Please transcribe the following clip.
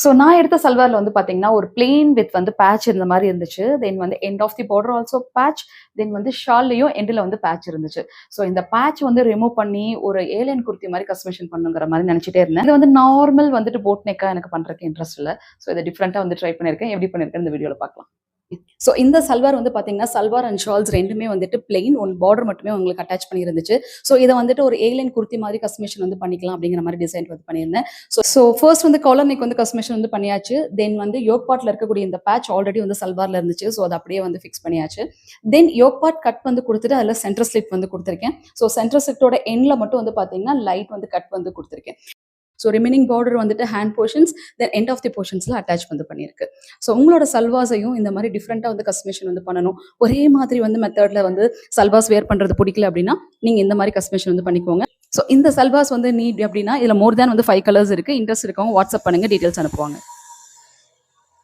So நான் எடுத்த சல்வாரில் வந்து பார்த்தீங்கன்னா ஒரு பிளெயின் வித் வந்து பேட்ச் இருந்த மாதிரி இருந்துச்சு. தென் வந்து end of the border also patch. Then வந்து ஷால்லையும் எண்டில் வந்து பேட்ச் இருந்துச்சு. ஸோ இந்த பேட்ச் வந்து ரிமூவ் பண்ணி ஒரு ஏலியன் குர்த்தி மாதிரி கஸ்டமைசேஷன் பண்ணுங்கிற மாதிரி நினச்சிட்டே இருந்தேன். இது வந்து நார்மல் வந்துட்டு போட் நெக்காக எனக்கு பண்ணுறதுக்கு இன்ட்ரெஸ்ட் இல்லை. ஸோ இதை டிஃப்ரெண்ட்டாக வந்து ட்ரை பண்ணியிருக்கேன். எப்படி பண்ணியிருக்கேன் இந்த வீடியோவில் பார்க்கலாம். ஸோ இந்த சல்வார் வந்து பார்த்தீங்கன்னா சல்வார் அண்ட் ஷால்ஸ் ரெண்டுமே வந்துட்டு பிளெயின் ஒன் பார்டர் மட்டுமே உங்களுக்கு அட்டாச் பண்ணியிருந்துச்சு. ஸோ இதை வந்துட்டு ஒரு ஏலியன் குர்த்தி மாதிரி கஸ்டமைசேஷன் வந்து பண்ணிக்கலாம் அப்படிங்கிற மாதிரி டிசைன் வந்து பண்ணியிருந்தேன். ஸோ ஃபர்ஸ்ட் வந்து காலர் நெக் வந்து கஸ்டமைசேஷன் வந்து பண்ணியாச்சு. தென் வந்து யோக் பார்ட்ல இருக்கக்கூடிய இந்த பேட்ச் ஆல்ரெடி வந்து சல்வார்ல இருந்துச்சு. ஸோ அதை அப்படியே வந்து ஃபிக்ஸ் பண்ணியாச்சு. தென் யோக் பார்ட் கட் வந்து கொடுத்துட்டு அதில் சென்டர் ஸ்லிப் வந்து கொடுத்துருக்கேன். ஸோ சென்டர் ஸ்லிப்போட எண்ட்ல மட்டும் வந்து பார்த்தீங்கன்னா லைட் வந்து கட் வந்து கொடுத்துருக்கேன். ஸோ ரிமைனிங் பார்டர் வந்துட்டு hand portions then end of the போர்ஷன்ஸில் அட்டாச் வந்து பண்ணியிருக்கு. ஸோ உங்களோட சல்வாஸையும் இந்த மாதிரி டிஃப்ரெண்ட்டாக வந்து கஸ்டமைசேஷன் வந்து பண்ணணும். ஒரே மாதிரி வந்து மெத்தடில் வந்து சல்வாஸ் வேர் பண்ணுறது பிடிக்கல அப்படின்னா நீங்கள் இந்த மாதிரி கஸ்டமைசேஷன் வந்து பண்ணிக்கோங்க. ஸோ இந்த சல்வாஸ் வந்து நீட் அப்படின்னா இதில் மோர் தேன் வந்து 5 கலர்ஸ் இருக்குது. இன்ட்ரெஸ்ட் இருக்கவங்க வாட்ஸ்அப் பண்ணுங்கள், டீட்டெயில்ஸ் அனுப்புவாங்க.